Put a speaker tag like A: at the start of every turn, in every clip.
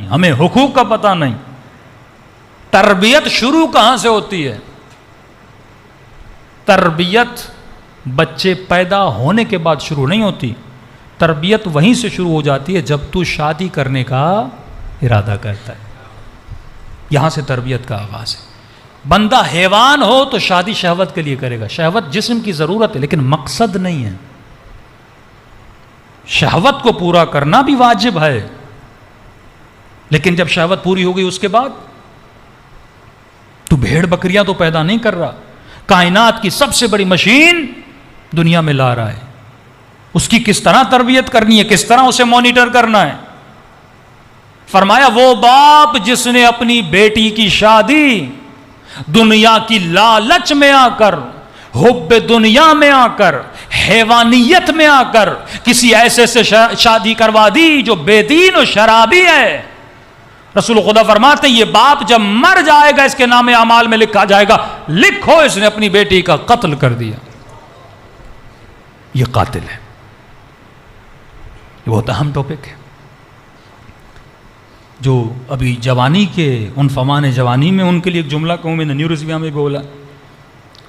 A: हमें हुकूक का पता नहीं। तरबियत शुरू कहां से होती है? तरबियत बच्चे पैदा होने के बाद शुरू नहीं होती, तरबियत वहीं से शुरू हो जाती है जब तू शादी करने का इरादा करता है। यहां से तरबियत का आगाज है। बंदा हैवान हो तो शादी शहवत के लिए करेगा, शहवत जिस्म की जरूरत है लेकिन मकसद नहीं है। शहवत को पूरा करना भी वाजिब है, लेकिन जब शहवत पूरी हो गई उसके बाद तू भेड़ बकरियां तो पैदा नहीं कर रहा, कायनात की सबसे बड़ी मशीन दुनिया में ला रहा है। उसकी किस तरह तरबियत करनी है, किस तरह उसे मॉनिटर करना है। फरमाया वो बाप जिसने अपनी बेटी की शादी दुनिया की लालच में आकर, हुब्बे दुनिया में आकर, हैवानियत में आकर किसी ऐसे से शादी करवा दी जो बेदीन और शराबी है, रसूल खुदा फरमाते ये बाप जब मर जाएगा इसके नामे अमाल में लिखा जाएगा, लिखो इसने अपनी बेटी का कत्ल कर दिया, ये कातिल है। ये बहुत अहम टॉपिक है जो अभी जवानी के उन फमान जवानी में उनके लिए एक जुमला कहूँ, मैंने न्यू रिजविया में भी बोला,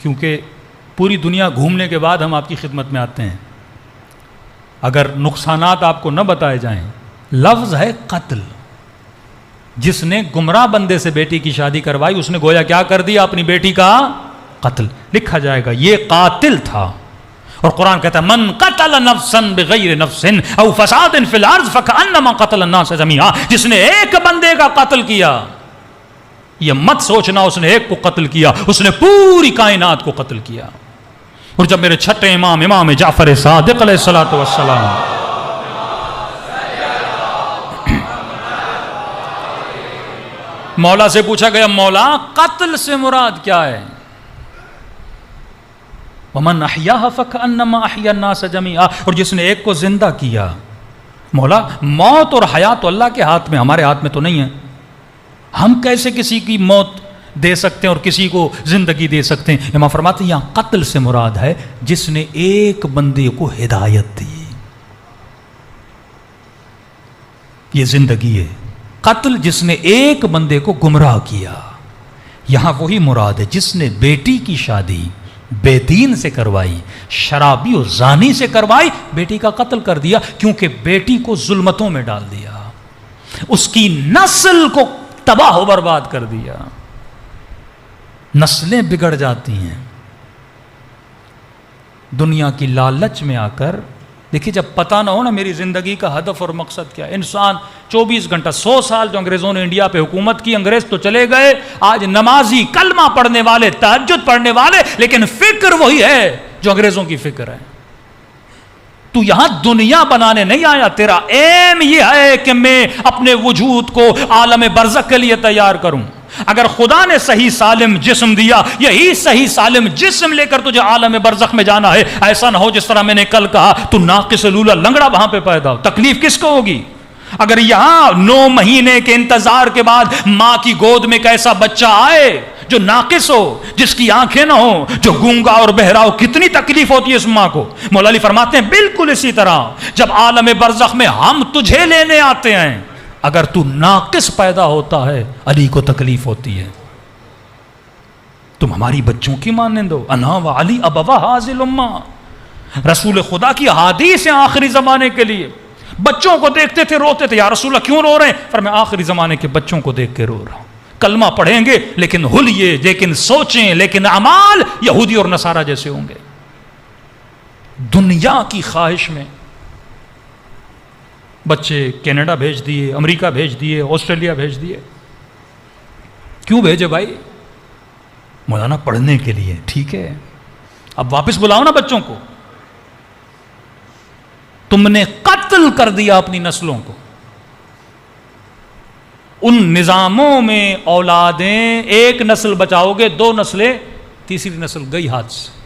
A: क्योंकि पूरी दुनिया घूमने के बाद हम आपकी खिदमत में आते हैं। अगर नुकसानात आपको न बताए जाएं, लफ्ज़ है कत्ल। जिसने गुमराह बंदे से बेटी की शादी करवाई उसने गोया क्या कर दिया, अपनी बेटी का कत्ल। लिखा जाएगा ये कातिल था। और कुरान कहता है मन कतल नफ्सन बिगैर नफ्सिन औ फसादिन फिल अर्ज़ फकअन्नमा कतल अन्नास जमीआ। जिसने एक बंदे का कत्ल किया, ये मत सोचना उसने एक को कत्ल किया, उसने पूरी कायनात को कत्ल किया। और जब मेरे छठे इमाम इमाम जाफर सादिक अलैहिस्सलातु वस्सलाम मौला से पूछा गया मौला कत्ल से मुराद क्या है? वमन अहयाहा फकअन्नमा अहया अन्नास जमीआ। और जिसने एक को जिंदा किया, मौला मौत और हयात तो अल्लाह के हाथ में, हमारे हाथ में तो नहीं है। हम कैसे किसी की मौत दे सकते हैं और किसी को जिंदगी दे सकते हैं? इमाम फरमाते हैं यहां कत्ल से मुराद है जिसने एक बंदे को हिदायत दी, ये जिंदगी है। कत्ल जिसने एक बंदे को गुमराह किया, यहां वही मुराद है जिसने बेटी की शादी बेदीन से करवाई, शराबी और जानी से करवाई, बेटी का कत्ल कर दिया, क्योंकि बेटी को जुल्मतों में डाल दिया, उसकी नस्ल को तबाह व बर्बाद कर दिया। नस्लें बिगड़ जाती हैं दुनिया की लालच में आकर। देखिए जब पता ना हो ना मेरी जिंदगी का हदफ और मकसद क्या है, इंसान 24 घंटा 100 साल जो अंग्रेजों ने इंडिया पे हुकूमत की, अंग्रेज तो चले गए, आज नमाजी कलमा पढ़ने वाले, तहज्जुद पढ़ने वाले, लेकिन फिक्र वही है जो अंग्रेजों की फिक्र है। तू यहां दुनिया बनाने नहीं आया, तेरा एम यह है कि मैं अपने वजूद को आलम बरज़ख के लिए तैयार करूं। अगर खुदा ने सही सालिम जिस्म दिया, यही सही सालिम जिस्म लेकर तुझे आलम बरज़ख में जाना है। ऐसा ना हो जिस तरह मैंने कल कहा, तू नाकिस लूला लंगड़ा वहां पे पैदा हो, तकलीफ किसको होगी? अगर यहां 9 महीने के इंतजार के बाद मां की गोद में कैसा बच्चा आए जो नाकिस हो, जिसकी आंखें ना हो, जो गूंगा और बहरा हो, कितनी तकलीफ होती है उस मां को। मौला अली फरमाते हैं बिल्कुल इसी तरह जब आलम बरज़ख में हम तुझे लेने आते हैं, अगर तू नाकिस पैदा होता है, अली को तकलीफ होती है। तुम हमारी बच्चों की मानंद हो। अना व अली अबवा हाज़िल उम्मा, रसूल खुदा की हदीस है आखिरी जमाने के लिए। बच्चों को देखते थे रोते थे, या रसूल क्यों रो रहे हैं? पर मैं आखिरी जमाने के बच्चों को देख के रो रहा हूं। कलमा पढ़ेंगे लेकिन हुलिये, लेकिन सोचें, लेकिन अमाल यहूदी और नसारा जैसे होंगे। दुनिया की ख्वाहिश में बच्चे कनाडा भेज दिए, अमेरिका भेज दिए, ऑस्ट्रेलिया भेज दिए। क्यों भेजे भाई? मौलाना पढ़ने के लिए। ठीक है, अब वापस बुलाओ ना बच्चों को। तुमने कत्ल कर दिया अपनी नस्लों को। उन निजामों में औलादें, एक नस्ल बचाओगे, 2 नस्लें, तीसरी नस्ल गई हाथ से।